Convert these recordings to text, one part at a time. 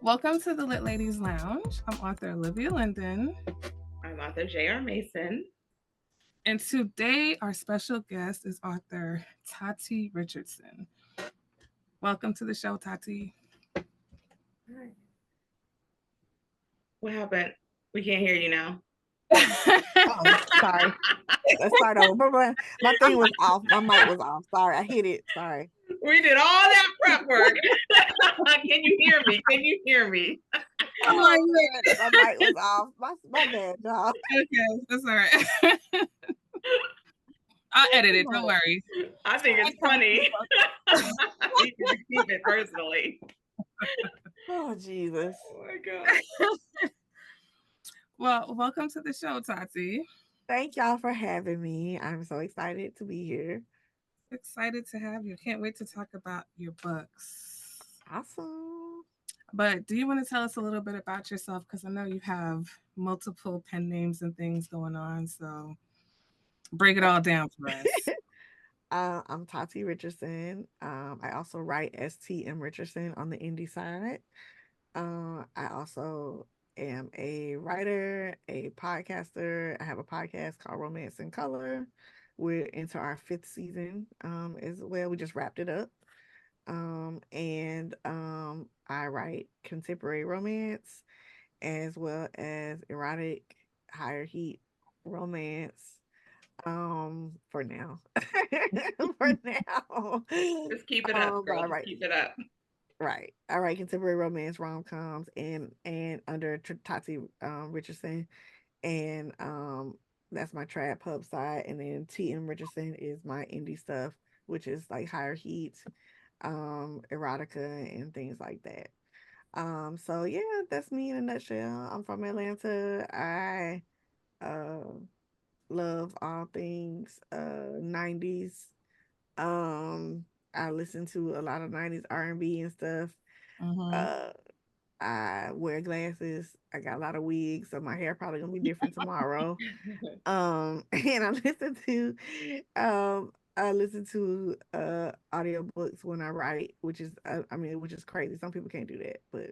Welcome to the Lit Ladies Lounge. I'm author Olivia Linden. I'm author J.R. Mason. And today our special guest is author Tati Richardson. Welcome to the show, Tati. Hi. What happened? We can't hear you now. Oh, sorry. Let's start over. My thing was off. My mic was off. Sorry, I hit it. Sorry. We did all that prep work. Can you hear me? Can you hear me? Oh my God, my mic was off. My bad, dog. Okay, that's all right. I'll edit it. Don't worry. I think it's funny. You can keep it personally. Oh, Jesus. Oh my God. Well, welcome to the show, Tati. Thank y'all for having me. I'm so excited to be here. Excited to have you. Can't wait to talk about your books. Awesome. But do you want to tell us a little bit about yourself? Because I know you have multiple pen names and things going on. So break it all down for us. I'm Tati Richardson. I also write STM Richardson on the indie side. I also am a writer, a podcaster. I have a podcast called Romance in Color. We're into our fifth season as well. We just wrapped it up. And I write contemporary romance as well as erotic, higher heat romance. For now. For now. Just keep it up, But girl. Just keep it up. Right. I write contemporary romance rom-coms and under Tati Richardson. And that's my trad pub side. And then TM Richardson is my indie stuff, which is like higher heat, erotica and things like that. So yeah, that's me in a nutshell. I'm from Atlanta. I uh love all things 90s. Um I listen to a lot of 90s R&B and stuff. Mm-hmm. Uh, I wear glasses. I got a lot of wigs, so my hair probably gonna be different tomorrow. And I listen to audiobooks when I write, which is which is crazy. Some people can't do that, but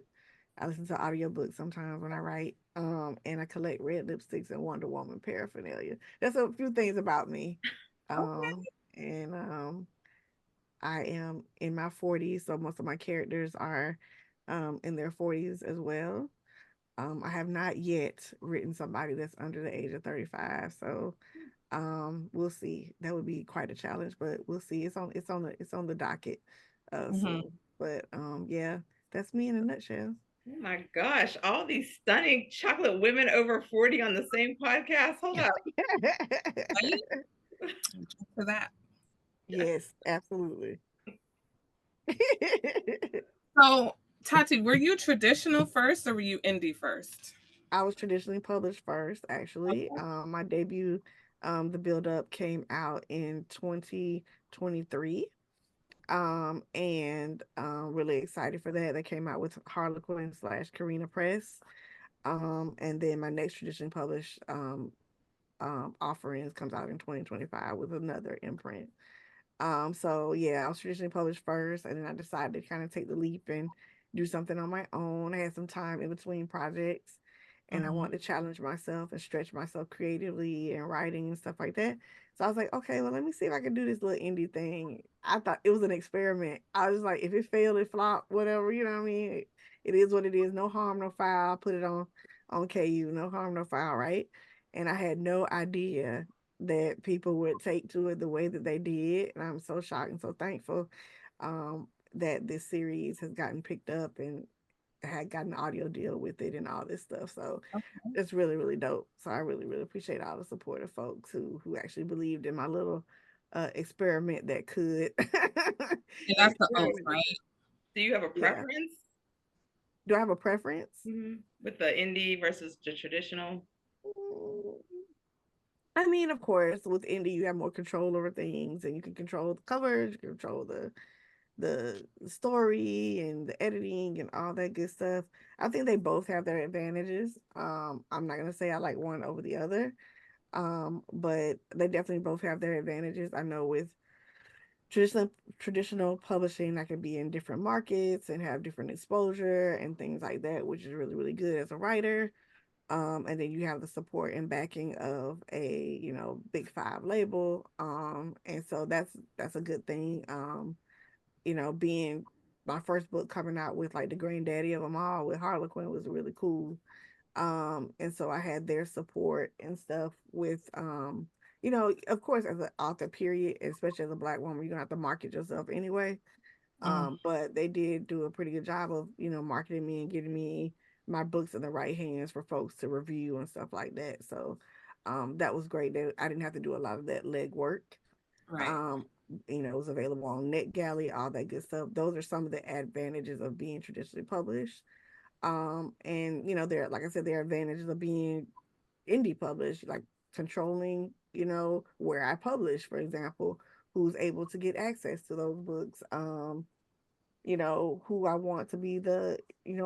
I listen to audiobooks sometimes when I write. And I collect red lipsticks and Wonder Woman paraphernalia. That's a few things about me. Okay. And I am in my 40s, so most of my characters are in their 40s as well. I have not yet written somebody that's under the age of 35, so we'll see. That would be quite a challenge, but we'll see. It's on the docket Mm-hmm. soon. But yeah, that's me in a nutshell. Oh my gosh, all these stunning chocolate women over 40 on the same podcast. Hold up. For that. Yes, absolutely. So, Tati, were you traditional first or were you indie first? I was traditionally published first, actually. My debut, The Build Up, came out in 2023. And Really excited for that. That came out with Harlequin slash Karina Press. And then my next traditionally published offerings comes out in 2025 with another imprint. So yeah, I was traditionally published first, and then I decided to kind of take the leap and do something on my own. I had some time in between projects, and I Mm-hmm. wanted to challenge myself and stretch myself creatively and writing and stuff like that. So I was like, okay, well, let me see if I can do this little indie thing. I thought it was an experiment. I was like, if it failed, it flopped, whatever, you know what I mean? It is what it is. No harm, no foul. I put it on KU. No harm, no foul, right? And I had no idea that people would take to it the way that they did. And I'm so shocked and so thankful that this series has gotten picked up and had gotten an audio deal with it and all this stuff. So Okay. it's really, really dope. So I really, really appreciate all the support of folks who actually believed in my little experiment that could. Yeah, that's the oath, Experiment. right? Do you have a Yeah. preference Do I have a preference? with the indie versus the traditional? Mm, I mean, of course, with indie, you have more control over things, and you can control the covers, you can control the story and the editing and all that good stuff. I think they both have their advantages. I'm not gonna say I like one over the other, but they definitely both have their advantages. I know with traditional traditional publishing that can be in different markets and have different exposure and things like that, which is really, really good as a writer. And then you have the support and backing of a, big five label. And so that's a good thing. Being my first book coming out with like the granddaddy of them all with Harlequin was really cool. And so I had their support and stuff with of course, as an author, period, especially as a Black woman, you're gonna have to market yourself anyway. Mm, But they did do a pretty good job of, marketing me and getting me my books in the right hands for folks to review and stuff like that. So that was great. That I didn't have to do a lot of that legwork. right. Um, it was available on NetGalley, all that good stuff. Those are some of the advantages of being traditionally published. And there, like I said, there are advantages of being indie published, like controlling, where I publish, for example, who's able to get access to those books. Who I want to be the,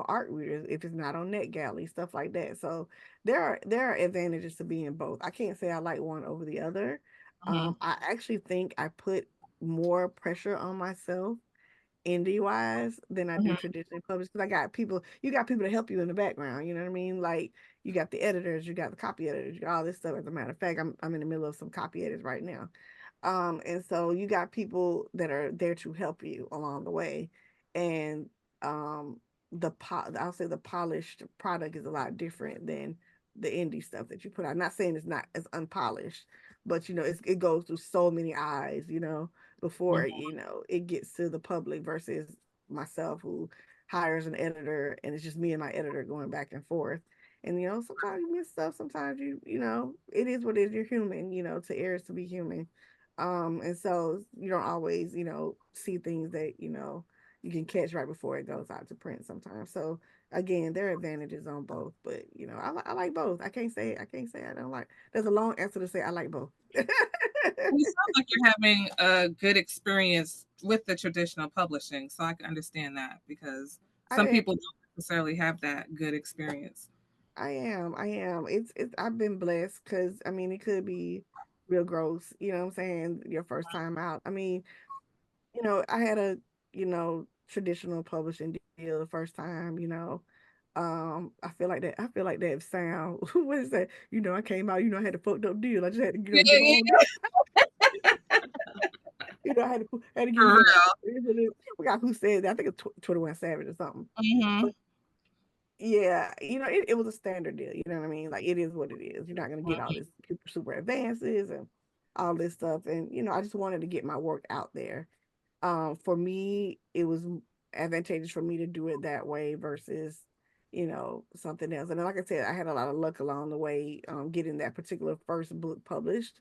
art readers if it's not on NetGalley, stuff like that. So there are advantages to being both. I can't say I like one over the other. Mm-hmm. I actually think I put more pressure on myself indie wise than I do Hmm. traditionally published because you got people to help you in the background. You know what I mean? Like you got the editors, you got the copy editors, you got all this stuff. As a matter of fact, I'm in the middle of some copy edits right now. And so you got people that are there to help you along the way. And um, I'll say the polished product is a lot different than the indie stuff that you put out. I'm not saying it's not as unpolished, but it goes through so many eyes, before it gets to the public versus myself who hires an editor and it's just me and my editor going back and forth. And sometimes you miss stuff, sometimes it is what it is. You're human, to err is to be human. And so you don't always, see things that, you can catch right before it goes out to print sometimes. So again, there are advantages on both, but I like both. I can't say I don't like. There's a long answer to say I like both. You sound like you're having a good experience with the traditional publishing, so I can understand that because some I people don't necessarily have that good experience. I am. It's I've been blessed because I mean it could be real gross, you know what I'm saying, your first time out. I mean, I had a, traditional publishing deal the first time, I feel like that sound what is that? I came out, I had a fucked up deal. I just had to, Yeah, give my yeah, own I had to give for you the real. I forgot who said that. I think it's 21 Savage or something. Hmm. Yeah, it was a standard deal. You know what I mean? Like it is what it is. You're not gonna get all this super advances and all this stuff. And I just wanted to get my work out there. For me, it was advantageous for me to do it that way versus, something else. And like I said, I had a lot of luck along the way, getting that particular first book published,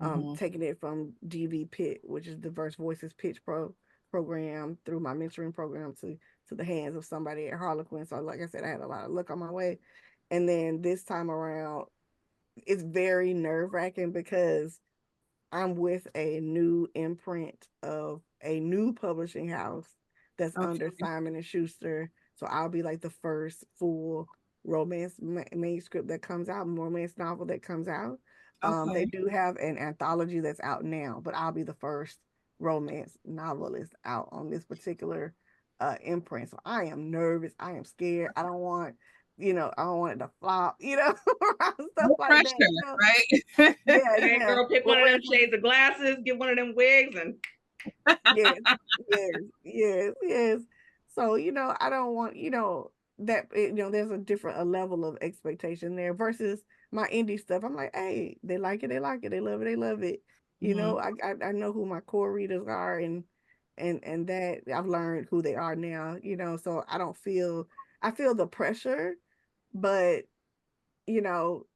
Hmm. taking it from DV Pit, which is Diverse Voices Pitch program, through my mentoring program to the hands of somebody at Harlequin. So, like I said, I had a lot of luck on my way. And then this time around, it's very nerve wracking because I'm with a new imprint of a new publishing house that's under Okay. Simon and Schuster. So I'll be like the first full romance manuscript that comes out, romance novel that comes out. They Okay. do have an anthology that's out now, but I'll be the first romance novelist out on this particular imprint. So I am nervous. I am scared. I don't want it to flop, stuff No like that. pressure, right? Yeah, Hey, yeah. girl, pick But one of whereas them shades of glasses, get one of them wigs, and yes, yes, yes, yes. So, I don't want, that, there's a level of expectation there versus my indie stuff. I'm like, hey, they like it, they like it, they love it, they love it. Hmm. I know who my core readers are and that I've learned who they are now, so I feel the pressure, but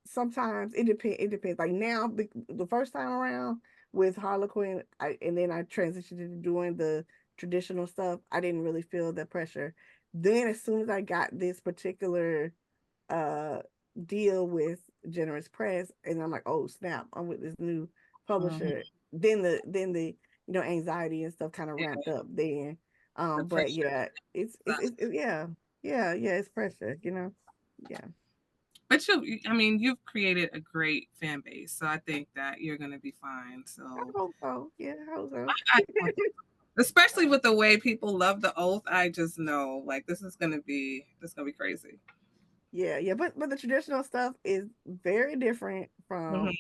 sometimes it depends. Like now, the first time around with Harlequin, and then I transitioned into doing the traditional stuff. I didn't really feel the pressure. Then, as soon as I got this particular uh deal with Generous Press, and I'm like, oh snap, I'm with this new Hmm. publisher. Then the anxiety and stuff kind of Yeah, ramped up then. the But pressure. yeah, yeah, yeah, it's pressure. Yeah. But I mean, you've created a great fan base, so I think that you're gonna be fine. I So, hope so. Yeah, I hope so. I, especially with the way people love the oath, I just know like this is gonna be crazy. Yeah, yeah, but the traditional stuff is very different Hmm. from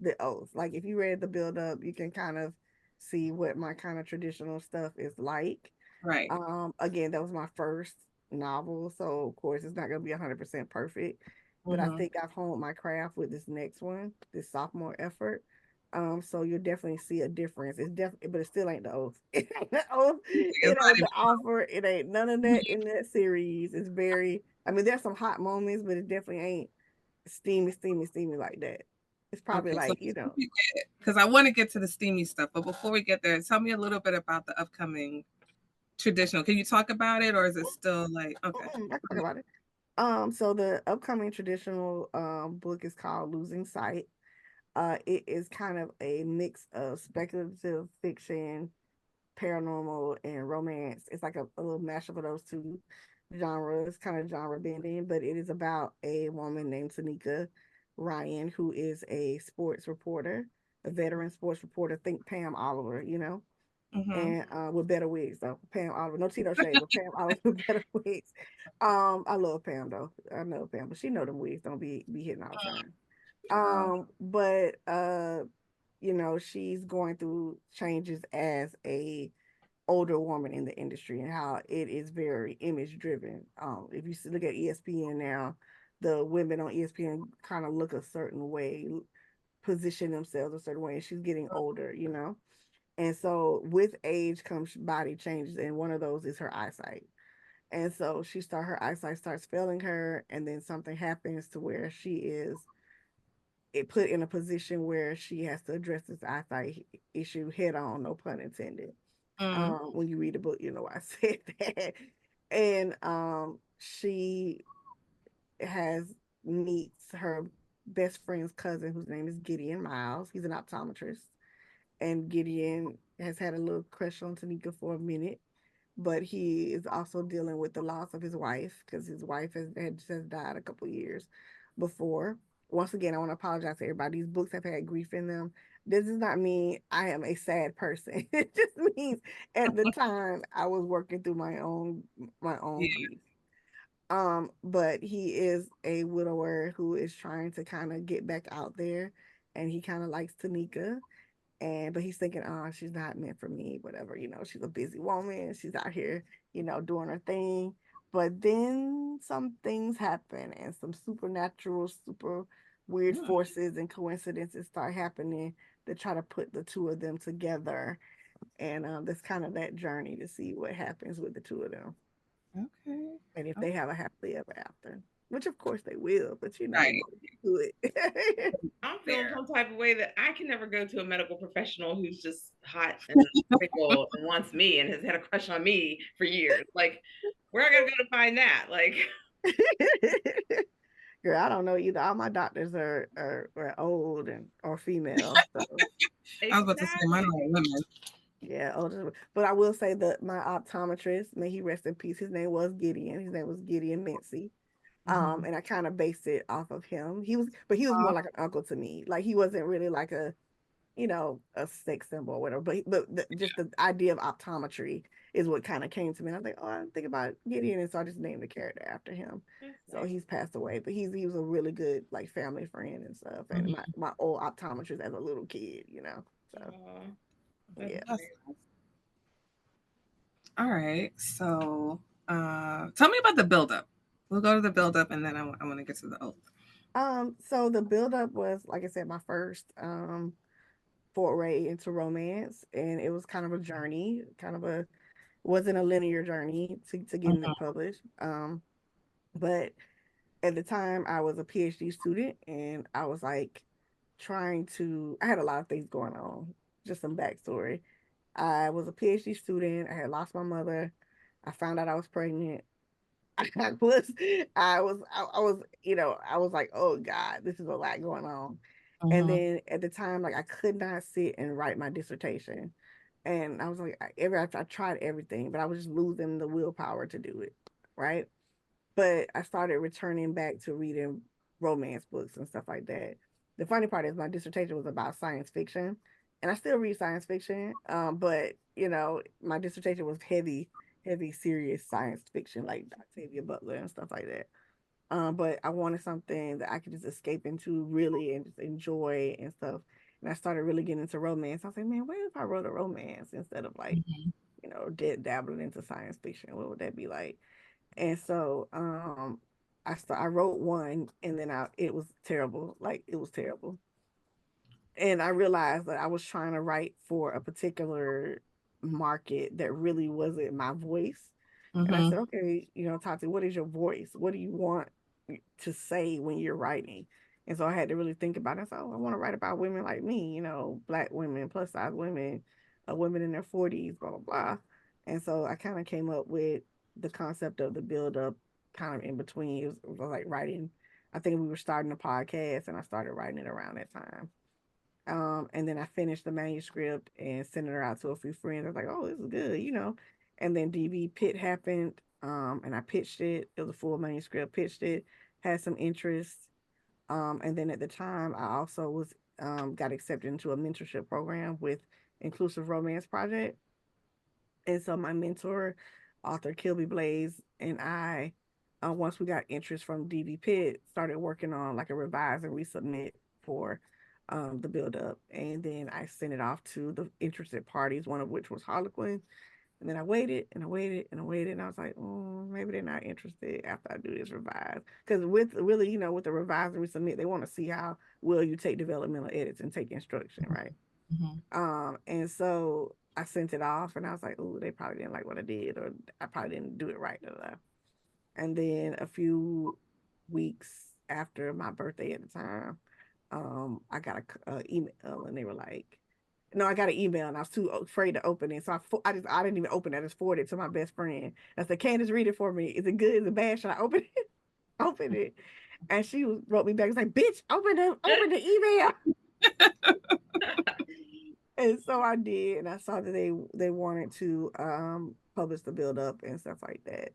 the oath. Like if you read the build up, you can kind of see what my kind of traditional stuff is like. Right. Again, that was my first novel, so of course it's not gonna be 100% perfect, but I Hmm. think I've honed my craft with this next one, this sophomore effort. So you'll definitely see a difference. It's definitely, but it still ain't the oath. It ain't the oath. It's It not ain't the offer. It ain't none of even. that in that series. It's very. I mean, there's some hot moments, but it definitely ain't steamy, steamy, steamy like that. It's probably Okay, so like because I want to get to the steamy stuff, but before we get there, tell me a little bit about the upcoming traditional. Can you talk about it, or is it still like okay? I can talk about it. So the upcoming traditional book is called Losing Sight. It is kind of a mix of speculative fiction, paranormal, and romance. It's like a little mashup of those two genres, kind of genre bending, but it is about a woman named Tanika Ryan, who is a sports reporter, a veteran sports reporter. Think Pam Oliver, Mm-hmm. and with better wigs though. Pam Oliver, no Tito Shade, but Pam Oliver with better wigs. I love Pam though. I know Pam, but she know them wigs don't be hitting all the time. Oh. But she's going through changes as a older woman in the industry and how it is very image driven. If you look at ESPN now, the women on ESPN kind of look a certain way, position themselves a certain way, and she's getting older. And so with age comes body changes, and one of those is her eyesight. And so her eyesight starts failing her, and then something happens to where she is put in a position where she has to address this eyesight issue head on, no pun intended. Mm-hmm. When you read the book, you know why I said that. And she has meets her best friend's cousin, whose name is Gideon Miles. He's an optometrist, and Gideon has had a little crush on Tanika for a minute, but he is also dealing with the loss of his wife because his wife had just died a couple years before. Once again, I want to apologize to everybody. These books have had grief in them. This does not mean I am a sad person. It just means at the time I was working through my own Yeah. grief. But he is a widower who is trying to kind of get back out there, and he kind of likes Tanika, but he's thinking, oh, she's not meant for me, whatever, she's a busy woman, she's out here, doing her thing. But then some things happen, and some supernatural, super weird Mm, forces and coincidences start happening to try to put the two of them together. And that's kind of that journey to see what happens with the two of them, okay. and if Oh, they have a happily ever after, which of course they will, but right you do it. I'm feeling there. some type of way that I can never go to a medical professional who's just hot and fickle and wants me and has had a crush on me for years. Like, where I gotta go to find that? Like, Girl, I don't know either. All my doctors are old and or female. So I was about to say mine exactly. are women. yeah, older. But I will say that my optometrist, may he rest in peace, his name was Gideon. His name was Gideon Mincy. Mm-hmm. And I kind of based it off of him. He was more like an uncle to me. Like he wasn't really like a sex symbol or whatever. Just the idea of optometry is what kind of came to me. And I was like, oh, I think about Gideon, and so I just named the character after him. That's So nice. he's passed away, but he was a really good like family friend and stuff. And my Mm-hmm. my old optometrist as a little kid. So Oh, that's yeah. That's nice. nice. All right. So, tell me about the buildup. We'll go to the buildup, and then I want to get to the oath. So the buildup was, like I said, my first foray into romance, and it was kind of a journey, wasn't a linear journey to getting Mm-hmm. it published. But at the time I was a PhD student, and I was like I had a lot of things going on. Just some backstory. I was a PhD student. I had lost my mother. I found out I was pregnant. I was, I was like, oh God, this is a lot going on. And Mm-hmm. then at the time, like I could not sit and write my dissertation. And I was like, I tried everything, but I was just losing the willpower to do it. Right. But I started returning back to reading romance books and stuff like that. The funny part is my dissertation was about science fiction, and I still read science fiction. But my dissertation was heavy, serious science fiction like Octavia Butler and stuff like that. But I wanted something that I could just escape into really and just enjoy and stuff. And I started really getting into romance. I was like, man, what if I wrote a romance instead of like, Mhm. dabbling into science fiction? What would that be like? And so I wrote one and then it was terrible. Like it was terrible. And I realized that I was trying to write for a particular market that really wasn't my voice. And I Mhm. said, okay, Tati, what is your voice? What do you want to say when you're writing? And so I had to really think about it. So I want to write about women like me, Black women, plus size women, women in their 40s, blah, blah, blah. And so I kind of came up with the concept of the build up kind of in between. It was like writing. I think we were starting a podcast and I started writing it around that time. And then I finished the manuscript and sent it out to a few friends. I was like, oh, this is good. And then DB Pit happened, and I pitched it. It was a full manuscript, pitched it, had some interest. And then at the time, I also got accepted into a mentorship program with Inclusive Romance Project. And so my mentor, author Kilby Blaze, and I, once we got interest from DB Pitt, started working on like a revise and resubmit for the build up. And then I sent it off to the interested parties, one of which was Harlequin. And then I waited and I waited and I waited. And I was like, oh, maybe they're not interested after I do this revise. Because with really, with the revise and resubmit, they want to see how well you take developmental edits and take instruction, right? Mhm. And so I sent it off and I was like, oh, they probably didn't like what I did, or I probably didn't do it right. Blah, blah. And then a few weeks after my birthday at the time, I got a email and they were like, no, I got an email and I was too afraid to open it. So I didn't even open it. I just forwarded it to my best friend. I said, Candace, read it for me. Is it good? Is it bad? Should I open it? Open it. And she wrote me back. It's like, bitch, open the email. And so I did, and I saw that they wanted to publish the build up and stuff like that.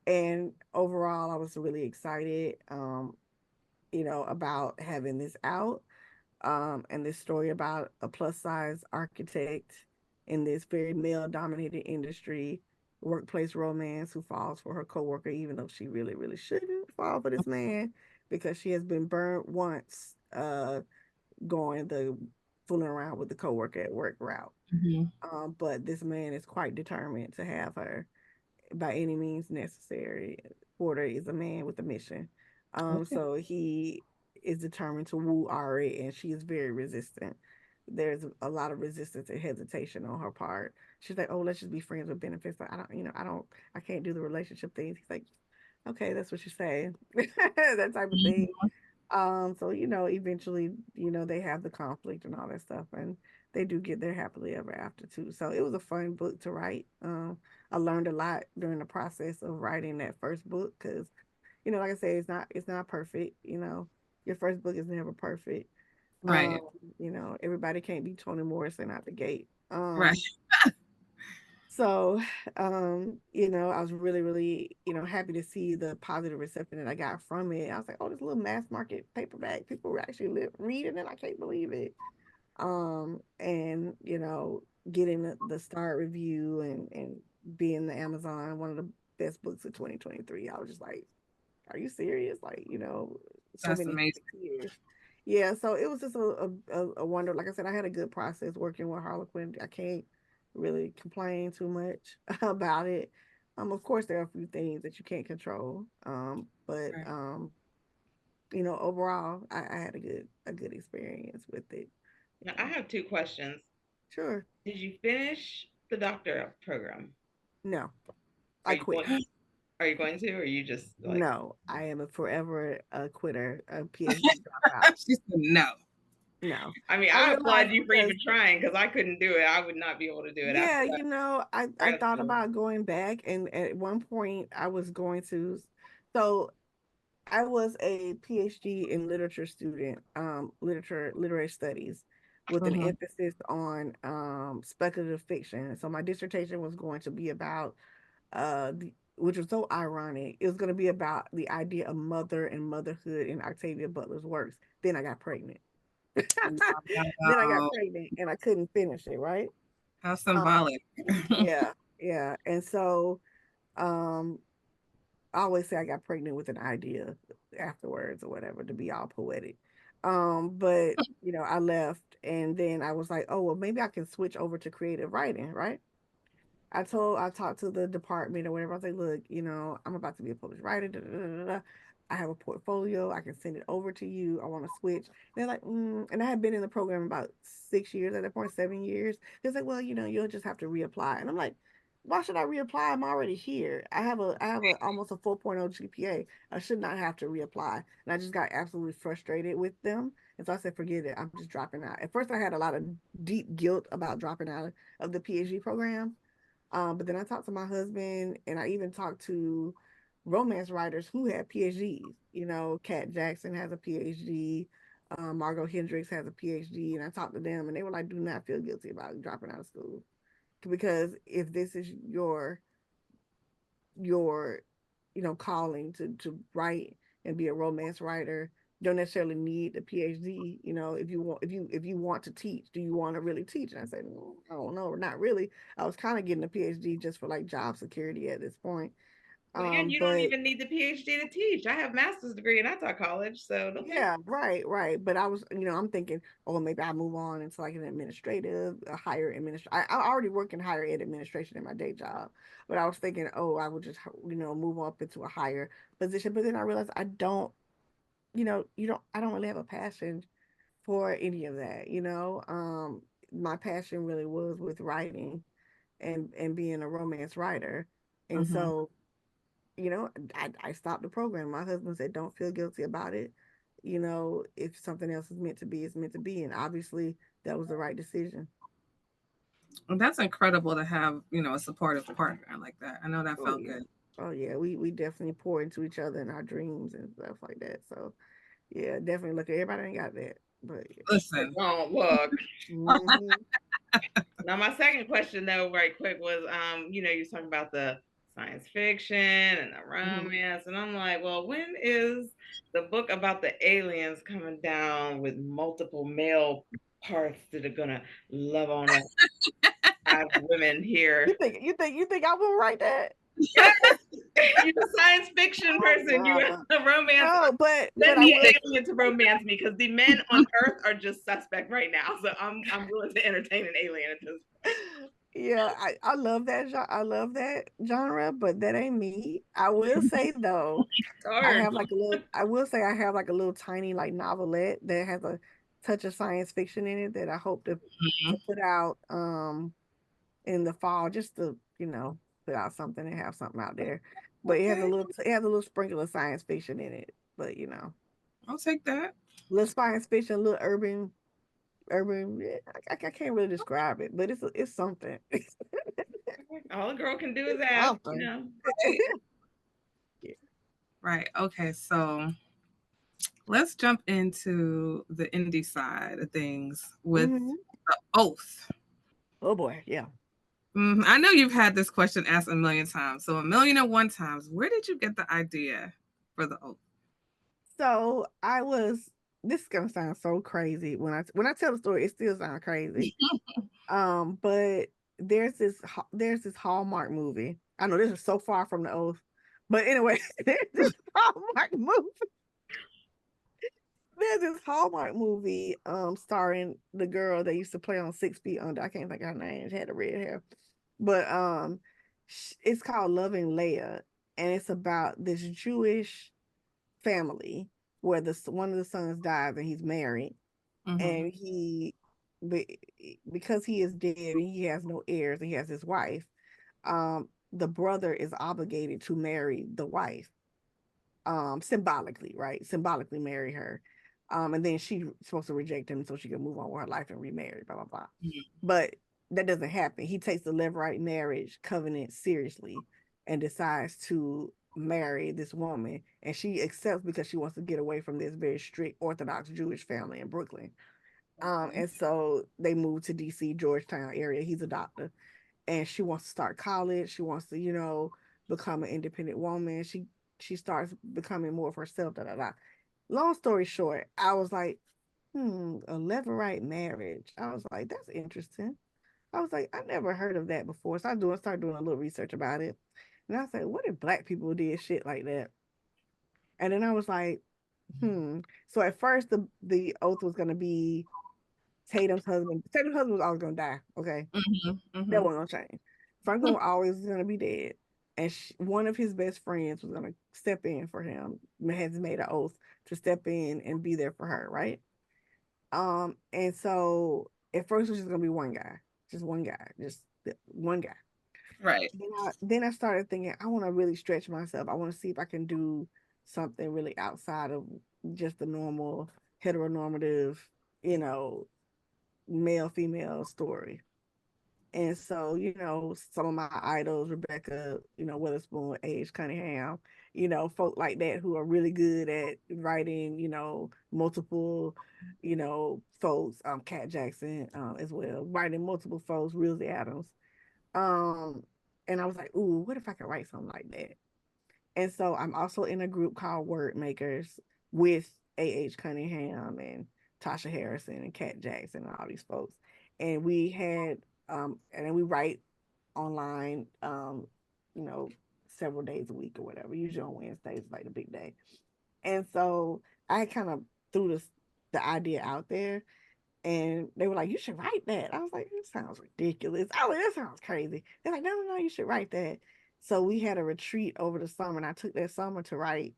And overall, I was really excited, about having this out, and this story about a plus size architect in this very male dominated industry, workplace romance, who falls for her coworker, even though she really, really shouldn't fall for this man because she has been burnt once, going the fooling around with the coworker at work route. Mhm. But this man is quite determined to have her by any means necessary. Porter is a man with a mission. Okay. So he is determined to woo Ari, and she is very resistant. There's a lot of resistance and hesitation on her part. She's like, "Oh, let's just be friends with benefits." But I can't do the relationship things. He's like, "Okay, that's what you say," that type of thing. Mhm. So eventually, they have the conflict and all that stuff, and they do get their happily ever after too. So it was a fun book to write. I learned a lot during the process of writing that first book because, like I said, it's not perfect. Your first book is never perfect. Um, Right. Everybody can't be Toni Morrison out the gate. Right. So, I was really, really, happy to see the positive reception that I got from it. I was like, oh, this little mass market paperback, people were actually reading it. I can't believe it. And getting the star review and being the Amazon one of the best books of 2023. I was just like, are you serious? Like, so That's many amazing. years. Yeah, so it was just a wonder. Like I said, I had a good process working with Harlequin. I can't really complain too much about it. Of course, there are a few things that you can't control. But Right. overall, I had a good experience with it. Now, I have two questions. Sure. Did you finish the doctor program? No, Are I you quit. going? Are you going to, or are you just like? No, I am a forever quitter, a PhD dropout. She said no. No, I mean, I I realized applaud you for because even trying because I couldn't do it. I would not be able to do it after yeah, that I grad thought school. about going back, and at one point I was going to. So I was a PhD in literature student, literary studies, with an Mhm. emphasis on speculative fiction. So my dissertation was going to be about which was so ironic. It was going to be about the idea of mother and motherhood in Octavia Butler's works. Then I got pregnant. Then I got Wow. pregnant and I couldn't finish it, right? How Um, symbolic. yeah, yeah. And so um I always say I got pregnant with an idea afterwards or whatever to be all poetic. But I left and then I was like, oh well maybe I can switch over to creative writing, right? I talked to the department or whatever. I was like, look, I'm about to be a published writer. Da, da, da, da, da. I have a portfolio. I can send it over to you. I want to switch. They're like, and I had been in the program about 6 years at that point, 7 years. They're like, well, you'll just have to reapply. And I'm like, why should I reapply? I'm already here. I have a almost a 4.0 GPA. I should not have to reapply. And I just got absolutely frustrated with them. And so I said, forget it. I'm just dropping out. At first, I had a lot of deep guilt about dropping out of the PhD program. But then I talked to my husband and I even talked to romance writers who had PhDs. Kat Jackson has a PhD, Margot Hendricks has a PhD, and I talked to them and they were like, do not feel guilty about dropping out of school. Because if this is your calling to write and be a romance writer, you don't necessarily need a PhD. If you want to teach, do you want to really teach? And I said, I don't know, not really. I was kind of getting a PhD just for like job security at this point. Well, and you don't But even need the PhD to teach. I have master's degree and I taught college, so don't think. yeah, right. But I was, I'm thinking, oh, maybe I move on into like an administrative, a higher administration. I already work in higher ed administration in my day job, but I was thinking, oh, I would just, move up into a higher position. But then I realized I don't, I don't really have a passion for any of that. My passion really was with writing and being a romance writer, and Hmm. so I stopped the program. My husband said, don't feel guilty about it. If something else is meant to be, it's meant to be. And obviously, that was the right decision. And that's incredible to have, a supportive partner like that. I know that Oh, felt yeah. good. Oh, yeah. We definitely pour into each other in our dreams and stuff like that. So, yeah, definitely look, everybody ain't got that. But Listen. Don't look. yeah. Hmm. Now, my second question, though, right quick, was you was talking about the science fiction and the Hmm. romance, and I'm like, well, when is the book about the aliens coming down with multiple male parts that are gonna love on us, five women here? You think I will write that? Yes, you're a science fiction Oh, person. You're no. a romance. No, but Send I me will. an alien to romance me because the men on Earth are just suspect right now. So I'm willing to entertain an alien at this Yeah, I love that I love that genre, but that ain't me. I will say though, point. I will say I have like a little tiny like novelette that has a touch of science fiction in it that I hope to put out in the fall just to, put out something and have something out there. But Okay. it has a little sprinkle of science fiction in it. But I'll take that. little science fiction, a little urban, yeah, I can't really describe it, but it's something. All a girl can do is ask, Something. Right. Yeah. Right. Okay. So let's jump into the indie side of things with Hmm. the oath. Oh boy, yeah. I know you've had this question asked a million times. So, a million and one times, where did you get the idea for the oath? So I was. This is gonna sound so crazy when I tell the story. It still sounds crazy. But there's this Hallmark movie. I know this is so far from the oath, but anyway, there's this Hallmark movie. There's this Hallmark movie, starring the girl that used to play on 6 Feet Under. I can't think of her name. She had the red hair, but it's called Loving Leia, and it's about this Jewish family where one of the sons dies and he's married, Hmm. and because he is dead and he has no heirs and he has his wife, the brother is obligated to marry the wife, symbolically, right? Symbolically marry her. And then she's supposed to reject him so she can move on with her life and remarry, blah blah blah. But that doesn't happen. He takes the levirate marriage covenant seriously and decides to marry this woman, and she accepts because she wants to get away from this very strict Orthodox Jewish family in Brooklyn. Okay. And so they move to DC, Georgetown area. He's a doctor, and she wants to start college. She wants to, become an independent woman. She starts becoming more of herself. Da da da. Long story short, I was like, a levirate marriage. I was like, that's interesting. I was like, I never heard of that before. So I started doing a little research about it. And I said, what if black people did shit like that? And then I was like, So at first the oath was gonna be Tatum's husband. Tatum's husband was always gonna die. Okay. That Mm-hmm. wasn't gonna change. Franklin was always gonna be dead. And one of his best friends was gonna step in for him. Has made an oath to step in and be there for her, right? And so at first it was just gonna be one guy, just one guy. Right. Then I started thinking, I want to really stretch myself. I want to see if I can do something really outside of just the normal heteronormative, you know, male female story. And so, some of my idols, Rebecca, Witherspoon, Age Cunningham, folk like that who are really good at writing, multiple, folks, Cat Jackson, as well, writing multiple folks, Rilsey Adams. Um, and I was like, ooh, what if I could write something like that? And so I'm also in a group called Word Makers with A.H. Cunningham and Tasha Harrison and Kat Jackson and all these folks. And we had, and then we write online, you know, several days a week or whatever. Usually on Wednesdays, like the big day. And so I kind of threw the idea out there, and they were like, "You should write that." I was like, "It sounds ridiculous." I was like, "That sounds crazy." They're like, "No, no, no, you should write that." So we had a retreat over the summer, and I took that summer to write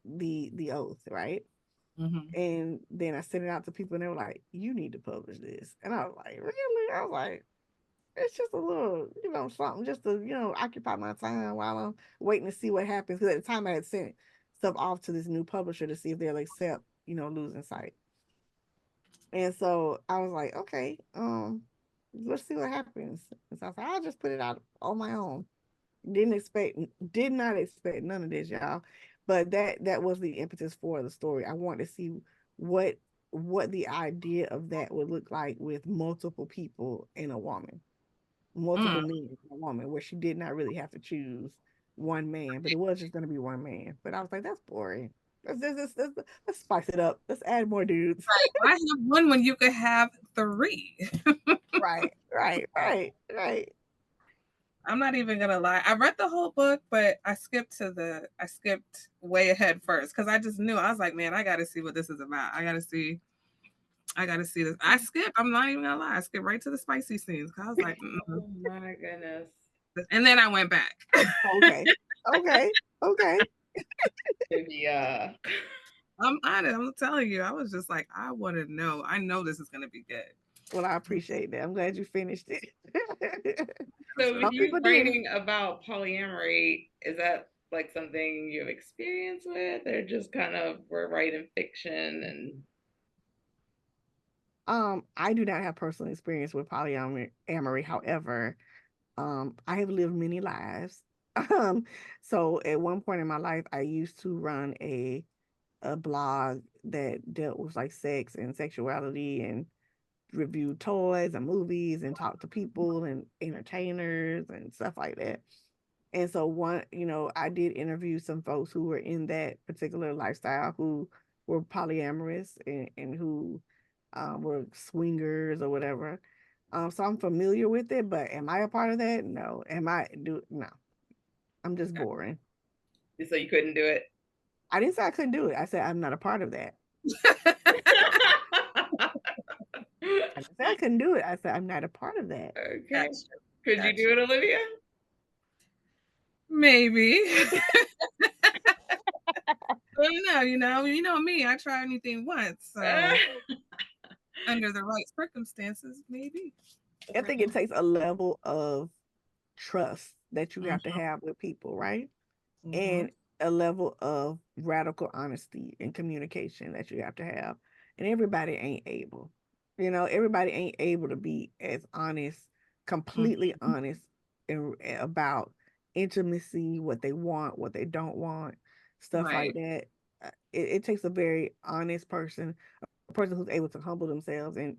the oath, right? Mm-hmm. And then I sent it out to people, and they were like, "You need to publish this." And I was like, "Really?" I was like, "It's just a little, something just to, occupy my time while I'm waiting to see what happens." Because at the time I had sent stuff off to this new publisher to see if they'll accept, losing sight. And so I was like, okay, let's see what happens. And so I was like, I'll just put it out on my own. Didn't expect, did not expect none of this, y'all. But that was the impetus for the story. I wanted to see what what the idea of that would look like with multiple people and a woman, multiple Mm. men and a woman, where she did not really have to choose one man, but it was just going to be one man. But I was like, that's boring. Let's spice it up. Let's add more dudes. Right. Why have one when you could have three? Right, right, right, right. I'm not even gonna lie. I read the whole book, but I skipped way ahead first because I just knew I was like, man, I gotta see what this is about. I gotta see this. I skipped. I'm not even gonna lie. I skipped right to the spicy scenes. 'Cause I was like, mm-mm. Oh my goodness. And then I went back. Okay, okay, okay. Maybe I'm honest. I'm telling you. I was just like, I want to know. I know this is gonna be good. Well, I appreciate that. I'm glad you finished it. so with Some you people didn't. writing about polyamory, is that like something you've experienced with, or just kind of we're writing fiction and I do not have personal experience with polyamory. However, I have lived many lives. Um, so at one point in my life, I used to run a blog that dealt with like sex and sexuality and reviewed toys and movies and talked to people and entertainers and stuff like that. And so I did interview some folks who were in that particular lifestyle who were polyamorous and who were swingers or whatever. So I'm familiar with it, but am I a part of that? No. Am I do no. I'm just boring. so you couldn't do it? I didn't say I couldn't do it. I said I'm not a part of that. I didn't say I couldn't do it. I said I'm not a part of that. Okay. Gotcha. Could you do Gotcha. it, Olivia? Maybe. Well, you know me. I try anything once, so under the right circumstances, maybe. I think it takes a level of trust that you have to Mm-hmm. have with people, right? Mm-hmm. And a level of radical honesty and communication that you have to have. And everybody ain't able. Everybody ain't able to be as honest, completely honest about intimacy, what they want, what they don't want, stuff like Right. that. It takes a very honest person, a person who's able to humble themselves and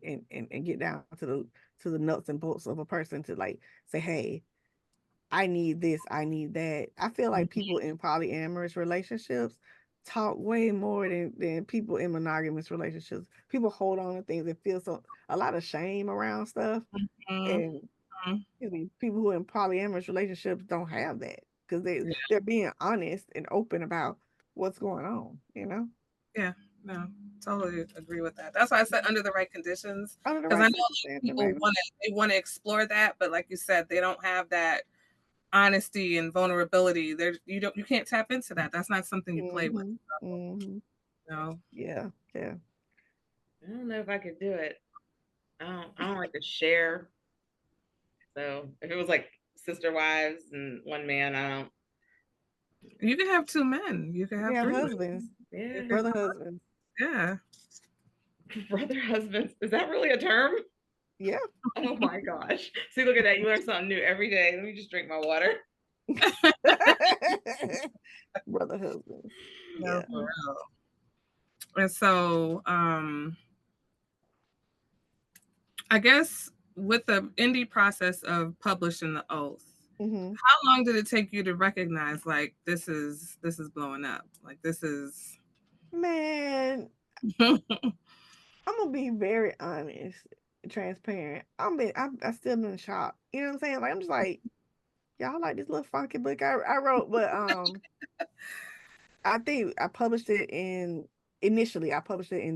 get down to the nuts and bolts of a person to like say, hey, I need this, I need that. I feel like Mhm. people in polyamorous relationships talk way more than people in monogamous relationships. People hold on to things and feel so a lot of shame around stuff. Mhm. And excuse me, people who are in polyamorous relationships don't have that because Yeah, they're being honest and open about what's going on, you know? yeah, no, totally agree with that. That's why I said under the right conditions, Under the because I right know like circumstances, people maybe. want to explore that, but like you said, they don't have that honesty and vulnerability. You can't tap into that. That's not something you play with. Mm-hmm. Mm-hmm. No. Yeah. Yeah. I don't know if I could do it. I don't like to share. So if it was like sister wives and one man, I don't. You can have two men. You can You have have three men. husbands, You Yeah, could, brother husbands. yeah. brother husbands. Is that really a term? Yeah. Oh my gosh. See, look at that. You learn something new every day. Let me just drink my water. Brother husbands. No, Yeah. for real. And so, I guess with the indie process of publishing the oath, Mm-hmm. how long did it take you to recognize like this is blowing up? Like this is Man, I'm gonna be very honest, transparent. I still been in shock. You know what I'm saying? Like I'm just like, y'all like this little funky book I wrote, but I think I published it in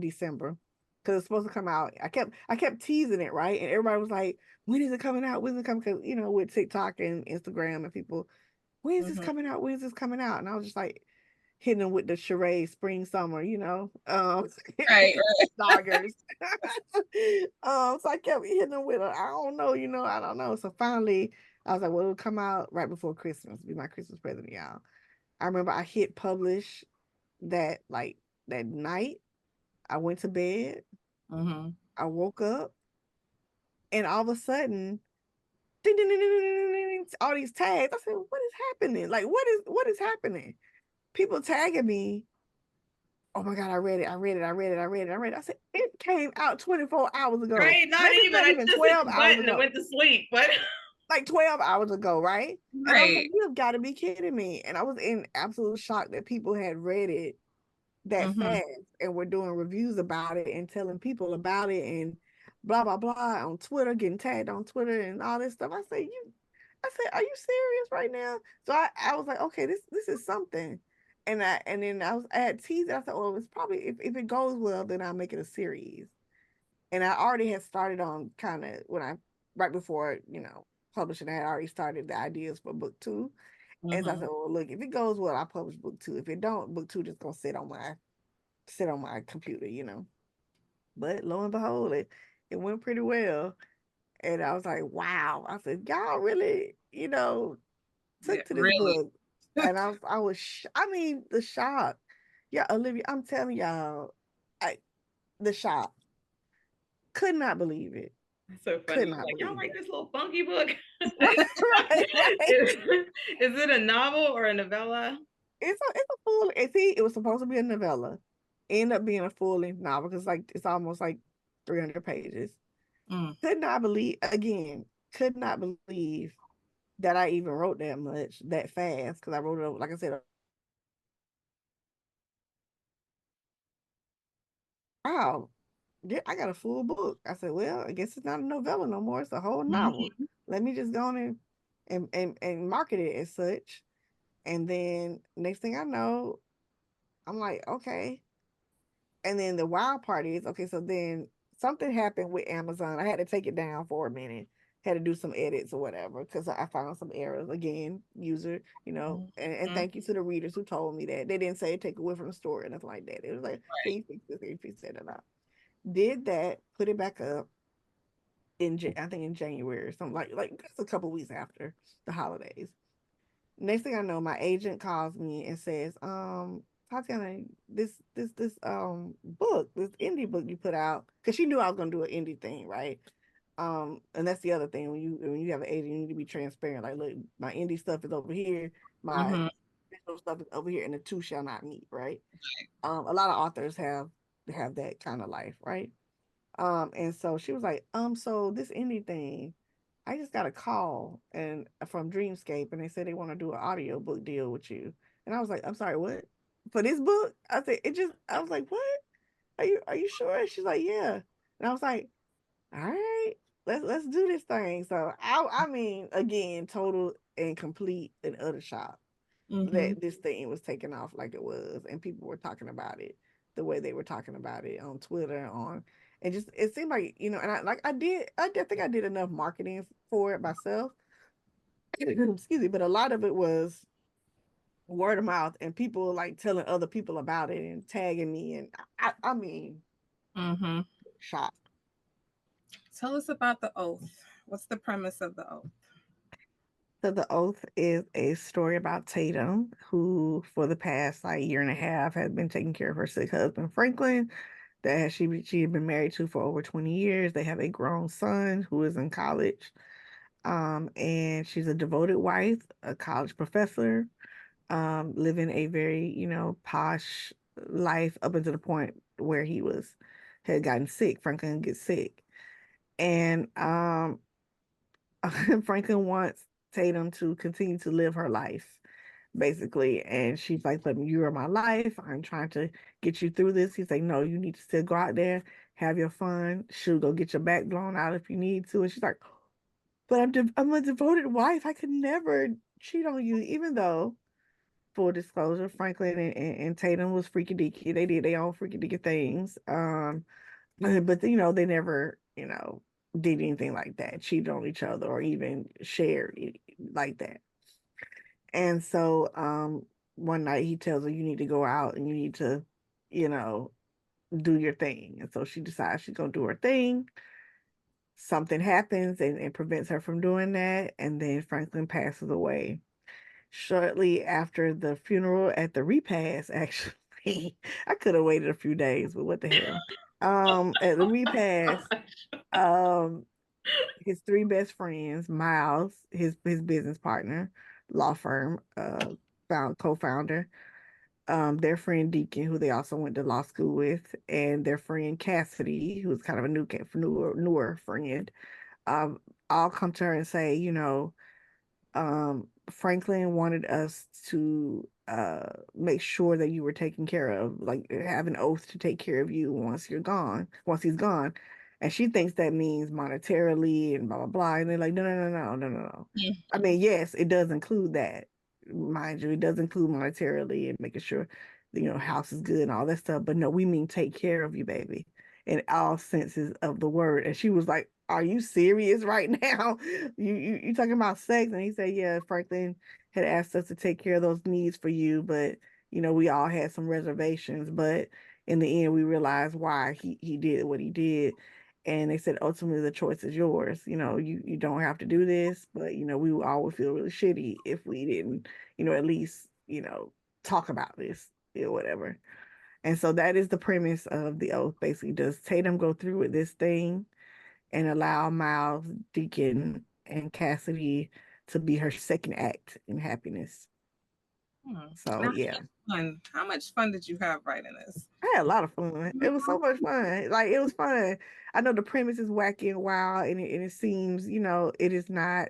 December because it's supposed to come out. I kept teasing it, right? And everybody was like, when is it coming out? When is it coming? Because with TikTok and Instagram and people, when is this Mhm. coming out? When is this coming out? And I was just like hitting them with the charade, spring, summer, Right, right. doggers. So I kept hitting them with, I don't know, I don't know. So finally, I was like, well, it'll come out right before Christmas. Be my Christmas present, y'all. I remember I hit publish that night. I went to bed. Mhm. I woke up, and all of a sudden, ding, ding, ding, ding, ding, ding, ding, all these tags. I said, "What is happening? Like, what is happening?" People tagging me. Oh my god, I read it. I read it. I read it. I read it. I read it. I said, "It came out 24 hours ago. Right? Not Maybe it's even. not I even just hit 12 the hours button and ago. went to sleep. But Like 12 hours ago, right?" And I was like, Right. "You have got to be kidding me!" And I was in absolute shock that people had read it that Mhm. fast and we're doing reviews about it and telling people about it and blah blah blah on Twitter, getting tagged on Twitter and all this stuff. I said, are you serious right now? So I was like, okay, this is something. And then I had teased it. I said, well, it's probably if it goes well, then I'll make it a series. And I already had started on kind of when I right before, publishing, I had already started the ideas for book two. And so I Mhm. said, well, look, if it goes well, I'll publish book two. If it don't, book two just gonna sit on my computer. But lo and behold, it went pretty well. And I was like, wow. I said, y'all really, Yeah, took to this really. book. And I mean, the shock. Yeah, Olivia, I'm telling y'all, I the shock. Could not believe it. it's so funny. Could You're not like, y'all believe write it. this little funky book. Right, right, right. is, is it a novel or a novella? It's a full. See, it was supposed to be a novella, ended up being a full length novel because it's almost like 300 pages. Mm. Could not believe again. Could not believe that I even wrote that much that fast because I wrote it like I said. Wow, I got a full book. I said, well, I guess it's not a novella no more. It's a whole novel. Mhm. Let me just go on and market it as such. And then next thing I know, I'm like, okay. And then the wild part is, okay, so then something happened with Amazon. I had to take it down for a minute. Had to do some edits or whatever because I found some errors again, user, and Mhm. thank you to the readers who told me that. They didn't say take away from the story or nothing like that. It was like, can Right. you fix this? Can you fix that or not? Did that, put it back up I think in January or something like just a couple weeks after the holidays. Next thing I know, my agent calls me and says, Tatiana, this book, this indie book you put out, because she knew I was gonna do an indie thing, right? And that's the other thing when you have an agent, you need to be transparent. Like, look, my indie stuff is over here, my Mhm. digital stuff is over here, and the two shall not meet, right? A lot of authors have that kind of life, right? And so she was like, so this indie thing, I just got a call and from Dreamscape, and they said they want to do an audio book deal with you. And I was like, I'm sorry, what? For this book? I said, it just, I was like, what? Are you sure? And she's like, yeah. And I was like, all right, let's do this thing. So I mean, again, total and complete and utter shock Mm-hmm. that this thing was taken off like it was, and people were talking about it the way they were talking about it on Twitter, on and just it seemed like, and I think I did enough marketing for it myself. Excuse me, but a lot of it was word of mouth and people like telling other people about it and tagging me, and I mean, Mm-hmm. shocked. Tell us about the oath. What's the premise of the oath? So the oath is a story about Tatum, who for the past like year and a half had been taking care of her sick husband Franklin, that she had been married to for over 20 years. They have a grown son who is in college. And she's a devoted wife, a college professor, living a very, posh life up until the point where he had gotten sick. Franklin gets sick. And Franklin wants Tatum to continue to live her life, basically. And she's like, "But you are my life. I'm trying to get you through this." He's like, "No, you need to still go out there, have your fun. She'll go get your back blown out if you need to." And she's like, "But I'm a devoted wife. I could never cheat on you." Even though, full disclosure, Franklin and Tatum was freaky deaky. They did their own freaky deaky things. But they never, did anything like that, cheated on each other or even shared like that. And so one night he tells her, "You need to go out and you need to, you know, do your thing." And so she decides she's gonna do her thing. Something happens and prevents her from doing that, and then Franklin passes away. Shortly after the funeral at the repast, actually, I could have waited a few days, but what the hell? At the repast, um, his three best friends, Miles, his business partner, law firm, co-founder, their friend Deacon, who they also went to law school with, and their friend Cassidy, who's kind of a newer friend, um, all come to her and say, Franklin wanted us to make sure that you were taken care of, like have an oath to take care of you once he's gone. And she thinks that means monetarily and blah blah blah. And they're like, no, no, no, no, no, no, no. I mean, yes, it does include that. Mind you, it does include monetarily and making sure house is good and all that stuff. But no, we mean take care of you, baby, in all senses of the word. And she was like, "Are you serious right now? You talking about sex?" And he said, "Yeah, Franklin had asked us to take care of those needs for you, but we all had some reservations, but in the end we realized why he did what he did." And they said, ultimately, the choice is yours. You don't have to do this, but we all would feel really shitty if we didn't, at least, talk about this or whatever. And so that is the premise of the oath. Basically, does Tatum go through with this thing and allow Miles, Deacon, and Cassidy to be her second act in happiness? Hmm. So Now, yeah, how much fun did you have writing this? I had a lot of fun. It was so much fun. Like it was fun. I know the premise is wacky and wild, and it seems, it is not.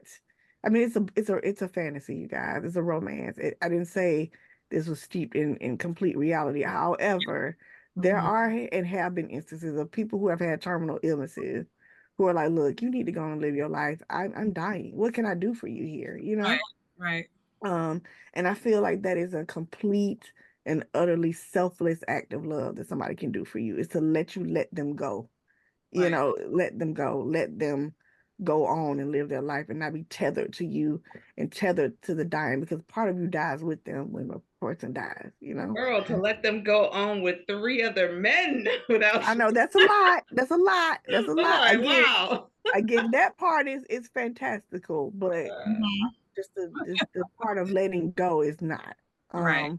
I mean, it's a fantasy, you guys. It's a romance. I didn't say this was steeped in complete reality. However, there Mm-hmm. are and have been instances of people who have had terminal illnesses who are like, "Look, you need to go and live your life. I'm dying. What can I do for you here?" Right, right. Um, and I feel like that is a complete and utterly selfless act of love that somebody can do for you is to let them go. Right. Let them go. Let them go on and live their life and not be tethered to you and tethered to the dying, because part of you dies with them when a person dies. Girl, to let them go on with three other men without. I know that's a lot. That's a lot. That's a I'm lot. like, wow. Again, that part is fantastical, but Mm-hmm. just the part of letting go is not. Right.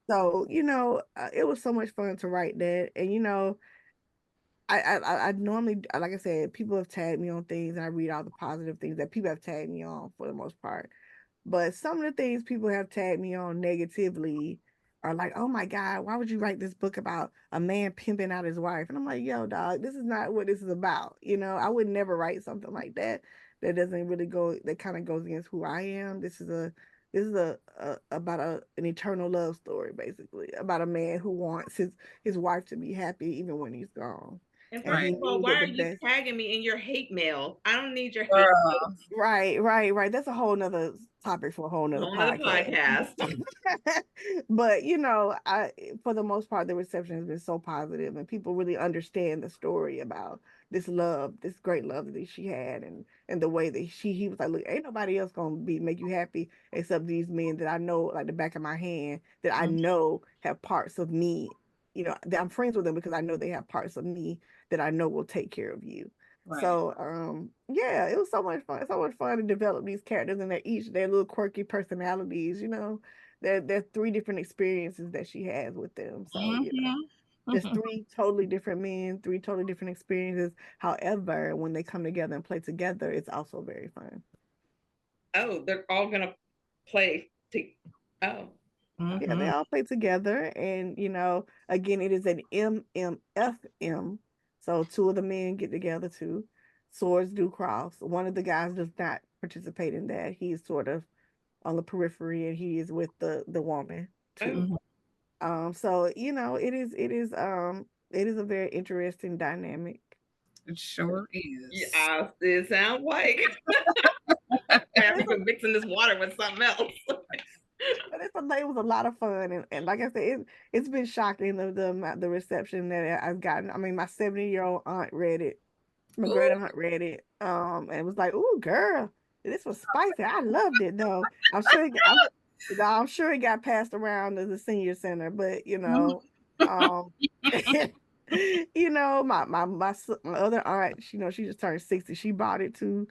So it was so much fun to write that, and I normally, like I said, people have tagged me on things, and I read all the positive things that people have tagged me on for the most part. But some of the things people have tagged me on negatively are like, "Oh my God, why would you write this book about a man pimping out his wife?" And I'm like, "Yo, dog, this is not what this is about. I would never write something like that that doesn't really go, that kind of goes against who I am. This is a about an eternal love story, basically, about a man who wants his wife to be happy even when he's gone, And and first Right. he of all, knew why that are the you best. tagging me in your hate mail? I don't need your hate mail. Girl. Right. That's a whole nother topic for a whole nother On the podcast. podcast. But I for the most part the reception has been so positive, and people really understand the story about this love, this great love that she had, and the way that he was like, look, ain't nobody else gonna be make you happy except these men that I know like the back of my hand, that I Mhm. know have parts of me, that I'm friends with them because I know they have parts of me that I know will take care of you. Right. So yeah, it was so much fun to develop these characters, and they're each their little quirky personalities. There are three different experiences that she has with them. So Mhm. there's three totally different men, three totally different experiences. However, when they come together and play together, it's also very fun. Oh, they're all gonna play. Oh, Yeah, they Mhm. all play together, and again, it is an MMFM. So two of the men get together too. Swords do cross. One of the guys does not participate in that. He's sort of on the periphery, and he is with the woman oh, too. Mhm. So it is a very interesting dynamic. It sure is. yeah, it sounds like. I But have it's to mix in this water with something else. it was a lot of fun, and like I said, it's been shocking the reception that I've gotten. I mean, my 70-year-old aunt read it. My great Ooh. aunt read it, and was like, "Ooh, girl, this was spicy. I loved it, though. I'm sure I'm sure it got passed around to the senior center, but um, my other aunt, she just turned 60. She bought it too.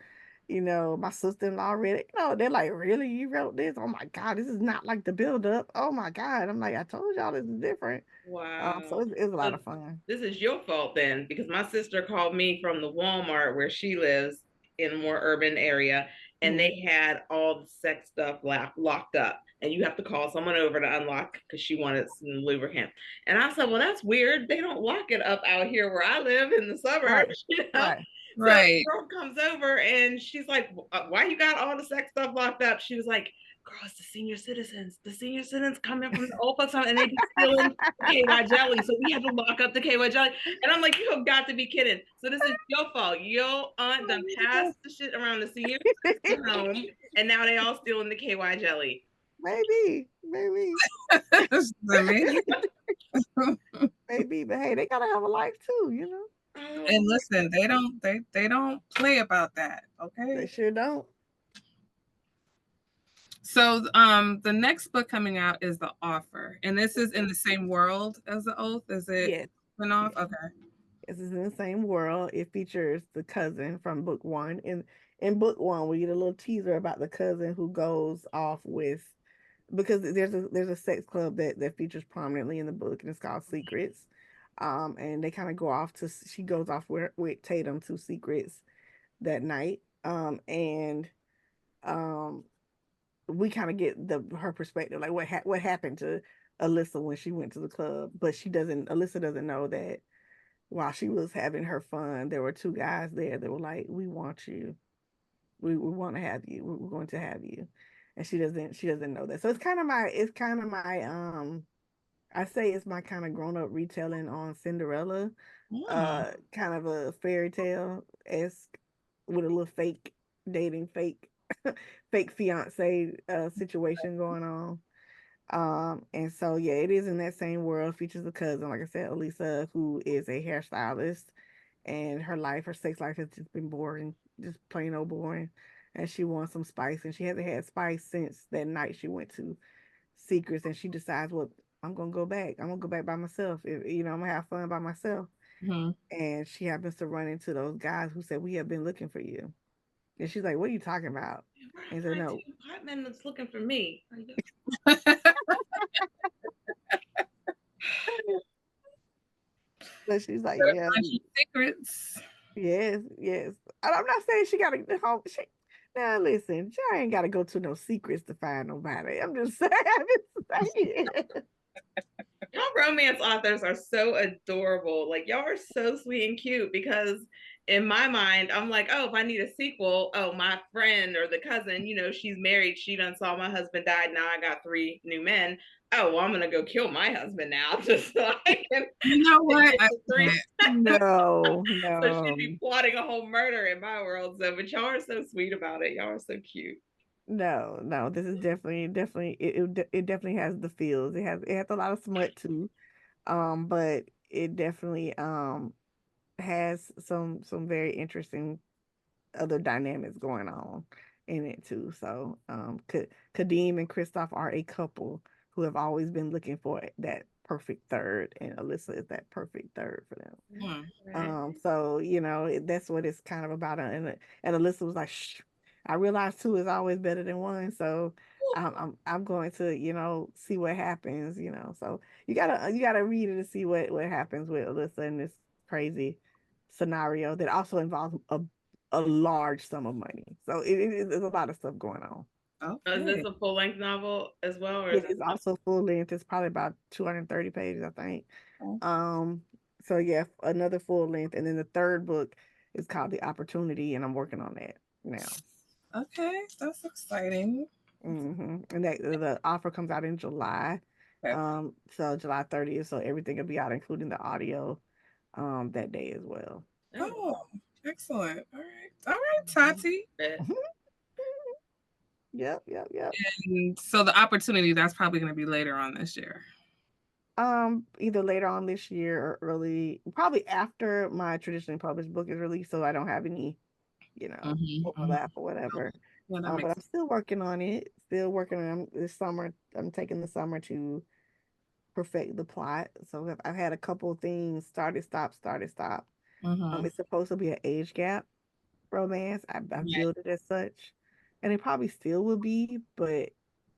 My sister-in-law read it. They're like, "Really? You wrote this? Oh my God, this is not like the build up. Oh my God." I'm like, "I told y'all this is different." So Wow. it's a lot So of fun. this is your fault then, because my sister called me from the Walmart where she lives in a more urban area, and Mhm. they had all the sex stuff locked up, and you have to call someone over to unlock because she wanted some lubricant. And I said, well, that's weird. They don't lock it up out here where I live in the Right, suburbs, you know. right. So the Right. girl comes over and she's like, why you got all the sex stuff locked up? She was like, girl, it's the senior citizens. The senior citizens come in from the old folks home and they be stealing the KY jelly. So we had to lock up the KY jelly. And I'm like, you have got to be kidding. So this is your fault. Your aunt done passed the shit around the senior home, and now they all stealing the KY jelly. Maybe, Silly. maybe, but hey, they gotta have a life too. And Oh, listen, they don't play about that. They Okay. sure don't. So the next book coming out is The Offer. And this is in the same world as The Oath. Is it Yes, spin off? yes. Okay. This is in the same world. It features the cousin from book one. In book one, we get a little teaser about the cousin who goes off with, because there's a sex club that features prominently in the book, and it's called Secrets. And they kind of go off to she goes off with Tatum to Secrets that night. And um we kind of get her perspective, like what happened to Alyssa when she went to the club, but Alyssa doesn't know that while she was having her fun, there were two guys there that were like, "We want you. We want to have you. We're going to have you," and she doesn't know that. So I say it's my kind of grown up retelling on Cinderella, Mm. kind of a fairy tale esque with a little fake dating, fake fiance situation going on. And so yeah, it is in that same world. Features a cousin, like I said, Elisa, who is a hairstylist, and her sex life has just been boring, just plain old boring. And she wants some spice, and she hasn't had spice since that night she went to Secrets, and she decides, well, I'm gonna go back. I'm gonna go back by myself. I'm gonna have fun by myself. Mhm. And she happens to run into those guys who said, "We have been looking for you." And she's like, "What are you talking about?" where And I so find no. two hot men that's looking for me? So she's like, Better "Yeah, find your secrets. yes, yes." And I'm not saying she gotta go home. Now listen, she ain't gotta go to no secrets to find nobody. I'm just saying. I'm just saying. Y'all romance authors are so adorable. Like y'all are so sweet and cute because in my mind, I'm like, oh, if I need a sequel, oh, my friend or the cousin, she's married. She done saw my husband died. Now I got three new men. Oh, well, I'm gonna go kill my husband now just so I can You know what? get the three. No, So she'd no, be plotting a whole murder in my world. So, but y'all are so sweet about it. Y'all are so cute. no, no. This is definitely it definitely has the feels. It has a lot of smut too. But it definitely has some very interesting other dynamics going on in it too. So, Kadeem and Kristoff are a couple who have always been looking for that perfect third, and Alyssa is that perfect third for them. Hmm. Right. So that's what it's kind of about. And Alyssa was like, "Shh." I realized two is always better than one, so I'm going to see what happens. So you gotta read it to see what happens with Alyssa in this crazy scenario that also involves a large sum of money. So there's a lot of stuff going on. Is this Okay. a full length novel as well, or is It this is also full length. It's probably about 230 pages, I think. Okay. Um, so yeah, another full length, and then the third book is called The Opportunity, and I'm working on that now. Okay, that's exciting. And that the offer comes out in July. Okay. So July 30th. So everything will be out, including the audio, that day as well. oh, Oh, excellent. All right. All right, Tati. bet. Yep, yep, yep. And so the opportunity that's probably going to be later on this year. Either later on this year or early, probably after my traditionally published book is released, so I don't have any, Mm-hmm. overlap or whatever. Yeah, that But makes I'm still working on it. Still working on this summer. I'm taking the summer to perfect the plot. So I've had a couple of things started, stop, started, stop. Mm-hmm. It's supposed to be an age gap romance. I've Right. built it as such, and it probably still will be, but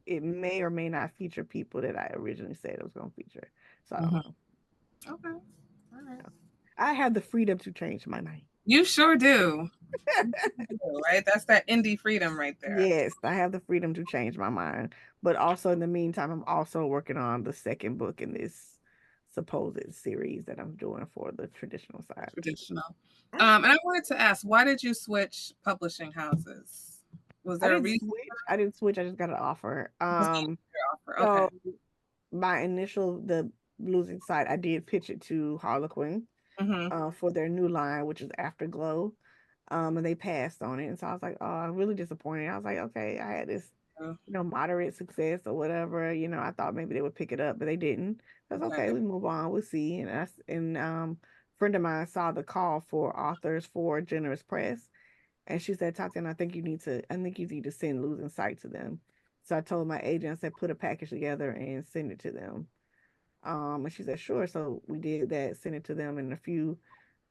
it may or may not feature people that I originally said it was going to feature. So I don't Mm-hmm. know. Okay. All right. I have the freedom to change my mind. You sure do. You sure do, right? That's that indie freedom right there. Yes, I have the freedom to change my mind. But also in the meantime, I'm also working on the second book in this supposed series that I'm doing for the traditional side. Traditional. Oh, And I wanted to ask, why did you switch publishing houses? Was I there a didn't reason switch. I didn't switch. I just got an offer. for offer? Okay. So my initial the losing side, I did pitch it to Harlequin Mm-hmm. for their new line, which is Afterglow. And they passed on it. And so I was like, oh, I'm really disappointed. I was like, okay, I had this, moderate success or whatever. I thought maybe they would pick it up, but they didn't. That's okay. Okay. We move on. We'll see. And friend of mine saw the call for authors for Generous Press, and she said, Tatiana, I think you need to send Losing Sight to them. So I told my agent, I said, put a package together and send it to them. And she said, sure. So we did that, sent it to them, and I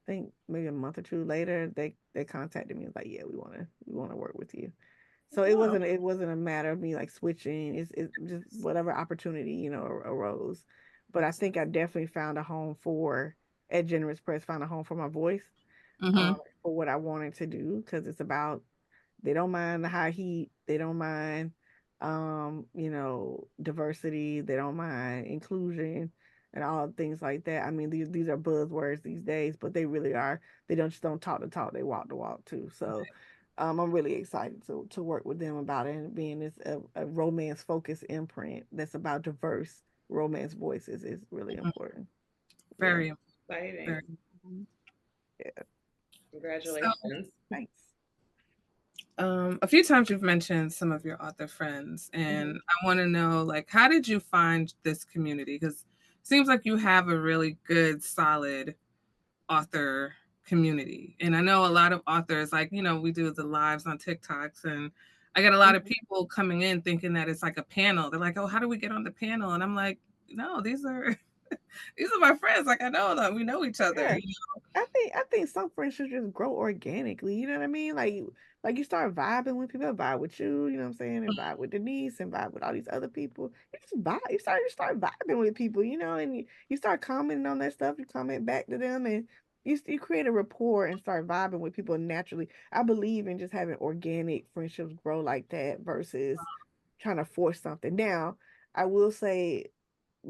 think maybe a month or two later, they contacted me and was like, yeah, we wanna work with you. So it Oh, wasn't a matter of me like switching. It's just whatever opportunity arose. But I think I definitely found a home for at Generous Press, found a home for my voice, mm-hmm. for what I wanted to do because it's about they don't mind the high heat. They don't mind, diversity. They don't mind inclusion and all things like that. I mean, these are buzzwords these days, but they really are. They don't talk the talk. They walk the walk too. So, I'm really excited to work with them about it and being this a romance focused imprint that's about diverse romance voices is really important. Yeah. Very, exciting. very. Yeah. So, Congratulations. Thanks. a few times you've mentioned some of your author friends, and Mhm. I want to know, like, how did you find this community? Because it seems like you have a really good, solid author community. And I know a lot of authors, like, we do the lives on TikToks, and I get a lot of Mhm. people coming in thinking that it's like a panel. They're like, oh, how do we get on the panel? And I'm like, no, these are these are my friends. Like, I know them. We know each other. Yeah. I think some friendships just grow organically. You know what I mean? Like you start vibing with people, vibe with you. You know what I'm saying? And vibe with Denise, and vibe with all these other people. You just vibe. You start vibing with people. And you start commenting on that stuff. You comment back to them, and you create a rapport and start vibing with people naturally. I believe in just having organic friendships grow like that versus trying to force something. Now, I will say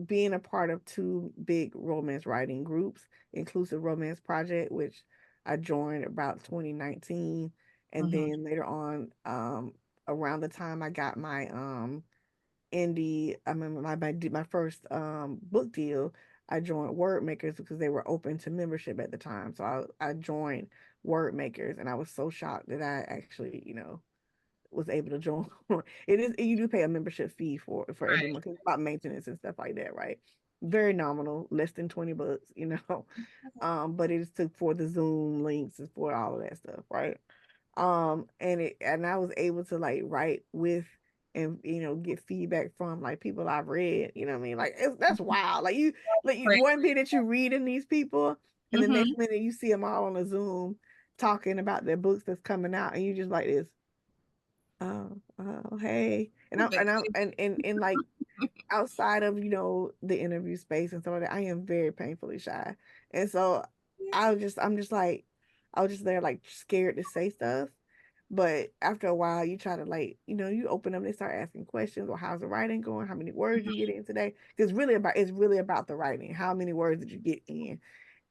being a part of two big romance writing groups, Inclusive Romance Project, which I joined about 2019, and Mm-hmm. then later on, around the time I got my indie, I remember my first book deal. I joined Word Makers because they were open to membership at the time. So I joined Word Makers, and I was so shocked that I actually, was able to join. It is, you do pay a membership fee for every Right. month. It's about maintenance and stuff like that, right? Very nominal, less than $20, you know. But it is to for the Zoom links and for all of that stuff, right? And I was able to like write with and get feedback from like people I've read. You know what I mean? Like that's wild. Great. One minute you reading these people, and the Mm-hmm. next minute you see them all on a Zoom talking about their books that's coming out, and you just like this. Oh, hey, and like outside of the interview space and stuff like that, I am very painfully shy, and so I'm just like I was just there like scared to say stuff, but after a while you try to like you open up, they start asking questions, or how's the writing going, how many words you get in today, because it's really about the writing, how many words did you get in,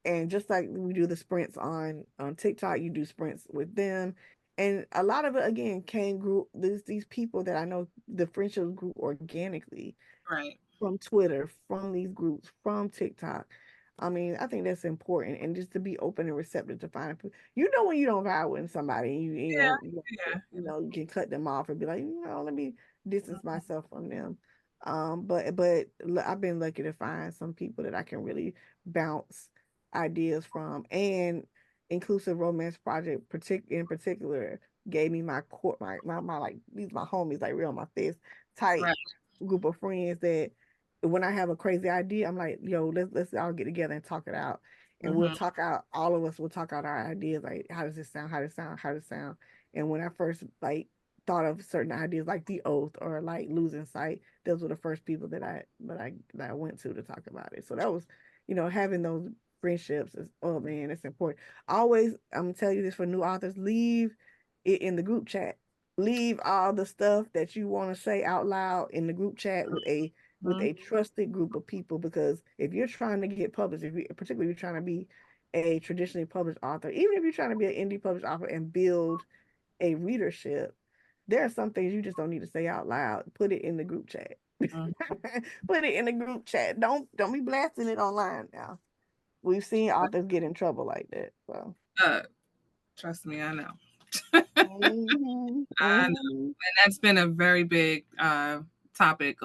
and just like we do the sprints on TikTok, you do sprints with them. And a lot of it again came group these people that I know, the friendships grew organically Right. from Twitter, from these groups, from TikTok. I mean, I think that's important, and just to be open and receptive to find when you don't vibe with somebody, Yeah. Yeah. you can cut them off and be like, let me distance myself from them. I've been lucky to find some people that I can really bounce ideas from, and Inclusive Romance Project in particular gave me my core, my like these my homies, like real my fist tight Right. group of friends that when I have a crazy idea, I'm like, yo, let's all get together and talk it out. And we'll Mm-hmm. talk out, all of us will talk out our ideas, like how does this sound, how does it sound, how does it sound. And when I first like thought of certain ideas like the oath or like losing sight, those were the first people that I went to talk about it. So that was, having those friendships is, oh man, it's important. Always, I'm gonna tell you this for new authors, leave it in the group chat. Leave all the stuff that you want to say out loud in the group chat with a trusted group of people, because if you're trying to get published, if you particularly if you're trying to be a traditionally published author, even if you're trying to be an indie published author and build a readership, there are some things you just don't need to say out loud. Put it in the group chat. Mm-hmm. Put it in the group chat. Don't be blasting it online now. We've seen authors get in trouble like that. So Uh, Trust me, I know. mhm, I know. mhm, And that's been a very big topic,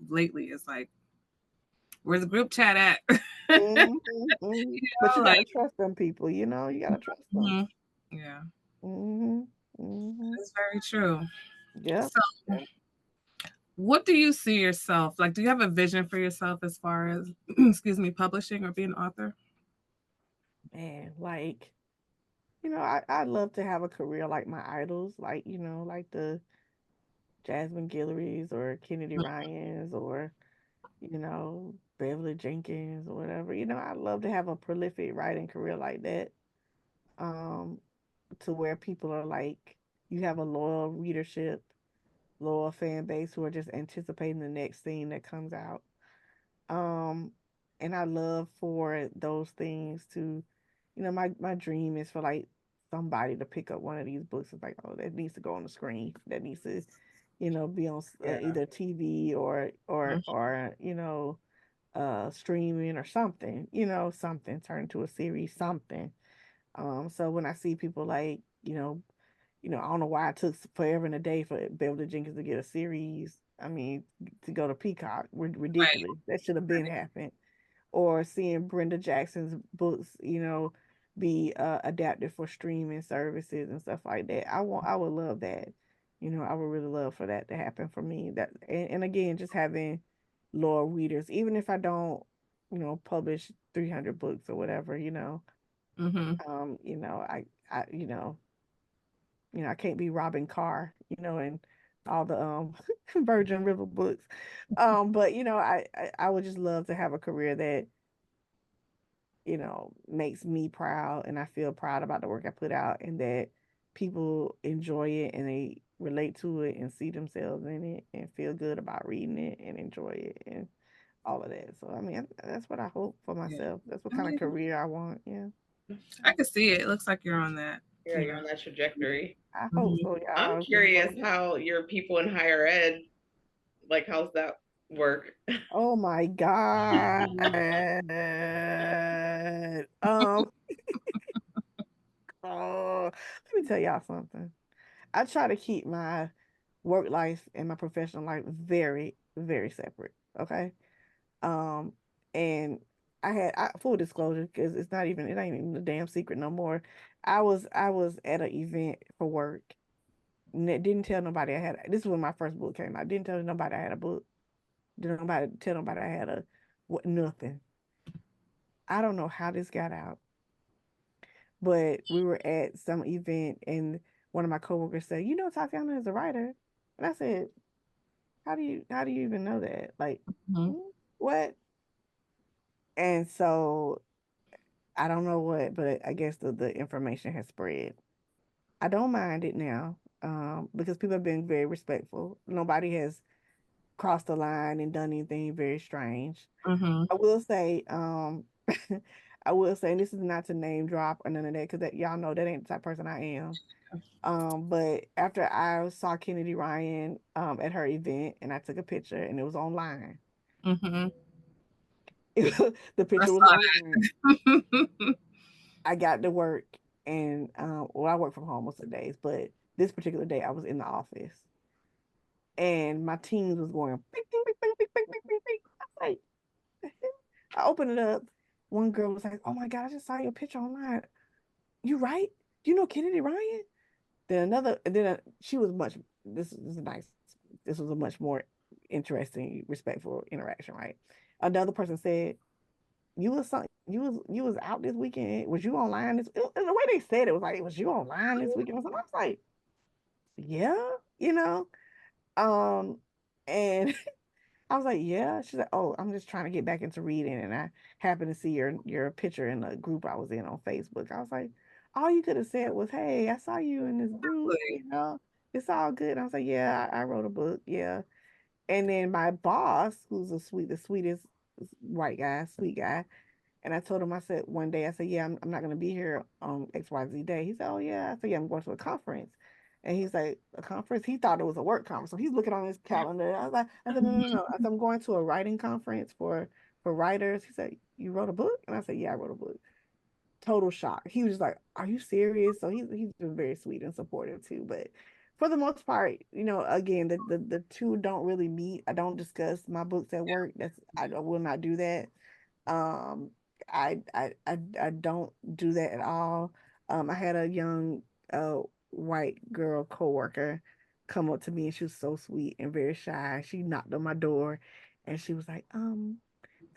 lately. It's like, where's the group chat at? mhm, mhm. But you gotta Like, trust them people, you gotta trust them. mhm. Yeah, Mhm, mhm. that's very true. Yep. So, Yep. what do you see yourself like? Do you have a vision for yourself as far as, excuse me, publishing or being an author? Man, like, I'd love to have a career like my idols, like, like the Jasmine Guillory's or Kennedy Ryan's or, Beverly Jenkins or whatever. I'd love to have a prolific writing career like that. Um, to where people are like, you have a loyal readership, loyal fan base who are just anticipating the next thing that comes out. Um, and I love for those things to, my dream is for like somebody to pick up one of these books. It's like, oh, that needs to go on the screen. That needs to, be on Yeah. either TV or streaming or something. Something turn into a series, something. So when I see people like, I don't know why it took forever and a day for Beverly Jenkins to get a series. I mean, to go to Peacock, Right. ridiculous. That should have been happened. Or seeing Brenda Jackson's books, be adapted for streaming services and stuff like that. I would love that. I would really love for that to happen for me. And again, just having loyal readers, even if I don't, publish 300 books or whatever, Mm-hmm. I I can't be robbing Carr, and all the Virgin River books. But I would just love to have a career that, makes me proud, and I feel proud about the work I put out, and that people enjoy it and they relate to it and see themselves in it and feel good about reading it and enjoy it and all of that. So I mean, that's what I hope for Yeah. myself. That's what I kind of mean, career I want. Yeah. I can see it. It looks like you're on that. Yeah, you're on that trajectory. I hope Mhm. so, I'm y'all. curious how your people in higher ed, like, how's that work? Oh my God. Oh, let me tell y'all something. I try to keep my work life and my professional life very, very separate. Okay. Um, and full disclosure, because it ain't even a damn secret no more. I was at an event for work. Didn't tell nobody I had. This was when my first book came out. Didn't tell nobody I had a book. Didn't nobody tell nobody I had a what nothing. I don't know how this got out, but we were at some event and one of my coworkers said, "You know, Tatiana is a writer," and I said, "How do you even know that? Like, Mhm. "Hmm, what?" And so I don't know what, but I guess the information has spread. I don't mind it now, because people have been very respectful. Nobody has crossed the line and done anything very strange. Mhm. I will say, I will say, and this is not to name drop or none of that, because that y'all know that ain't the type of person I am. But after I saw Kennedy Ryan at her event and I took a picture and it was online. Mhm. The I picture was saw online. that. I got to work and well, I work from home most of the days, but this particular day I was in the office and my teams was going bing, bing, bing, bing, bing, bing, bing, bing, bing. I was like, "The hell?" I opened it up. One girl was like, "Oh my God, I just saw your picture online. You right? Do you know Kennedy Ryan?" Then another, and then she was much. This is nice. This was a much more interesting, respectful interaction, right? Another person said, you was out this weekend. Was you online the way they said it was like, was you online this weekend?" I was like, yeah, you know. Um, and I was like, yeah. She's like, oh, I'm just trying to get back into reading, and I happened to see your picture in the group I was in on Facebook. I was like, all you could have said was, hey, I saw you in this group, it's all good. And I was like, yeah, I wrote a book, yeah. And then my boss, who's the sweetest white guy, sweet guy, and I told him, I said, one day, I said, yeah, I'm not going to be here on XYZ day. He said, oh, yeah. I said, yeah, I'm going to a conference. And he's like, a conference? He thought it was a work conference. So he's looking on his calendar. I said, no, no, no, no. I said, I'm going to a writing conference for writers. He said, you wrote a book? And I said, yeah, I wrote a book. Total shock. He was just like, are you serious? So he's been very sweet and supportive too. But for the most part, again, the two don't really meet. I don't discuss my books at work. I will not do that. um, I don't do that at all. I had a young white girl coworker come up to me and she was so sweet and very shy. She knocked on my door and she was like,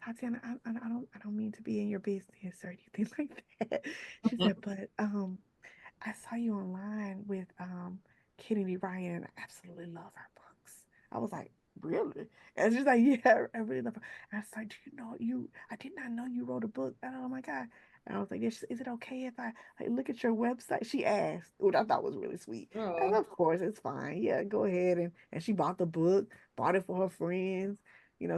Tatiana, I don't mean to be in your business or anything like that. She said, but I saw you online with Kennedy Ryan and I absolutely love her books. I was like, really? And she's like, yeah, I really love her. And I was like, do you know I did not know you wrote a book. And oh my God. And I was like, is it okay if I look at your website? She asked, which I thought was really sweet. And Oh, of course, it's fine. Yeah, go ahead. And she bought the book, bought it for her friends,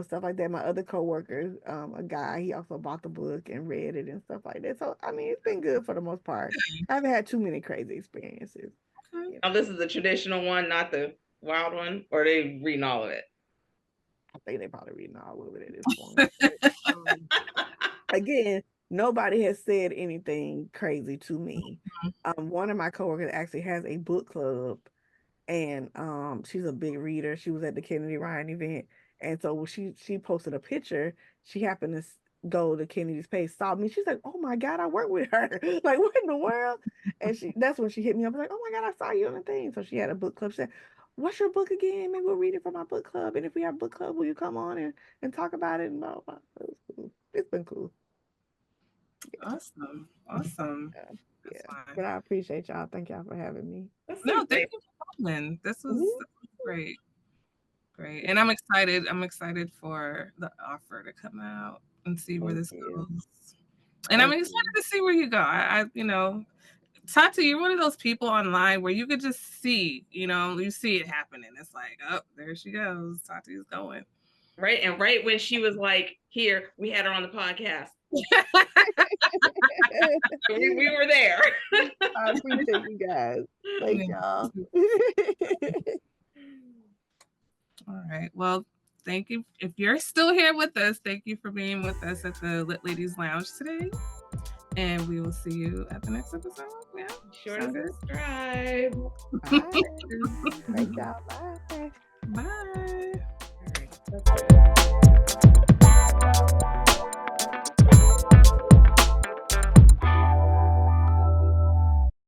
stuff like that. My other coworker, a guy, he also bought the book and read it and stuff like that. So, I mean, it's been good for the most part. I haven't had too many crazy experiences. Okay. You now this is the traditional one, not the wild one, or are they reading all of it? I think they probably reading all of it at this point. But again, nobody has said anything crazy to me. One of my coworkers actually has a book club, and she's a big reader. She was at the Kennedy Ryan event, and so when she posted a picture, she happened to go to Kennedy's page, saw me. She's like, "Oh my God, I work with her! Like, what in the world?" And that's when she hit me up like, "Oh my God, I saw you on the thing." So she had a book club. She said, "What's your book again? Maybe we'll read it for my book club. And if we have book club, will you come on and talk about it?" And blah, blah, blah. It was cool. It's been cool. Yeah, Awesome. Awesome. yeah, That's yeah. fine. But I appreciate y'all. Thank y'all for having me. That's so No, thank great. you for coming. Mhm. This was great. Great. And Yeah, I'm excited. I'm excited for the offer to come out and see where thank this you. goes. And I'm Thank excited you. to see where you go. Tati, you're one of those people online where you could just see, you see it happening. It's like, oh, there she goes. Tati's going. Right. And right when she was like, here, we had her on the podcast. We were there. I appreciate you guys. Thank y'all. All right. Well, thank you. If you're still here with us, thank you for being with us at the Lit Ladies Lounge today. And we will see you at the next episode. Yeah. Sure to subscribe. Bye. Thank y'all. Bye.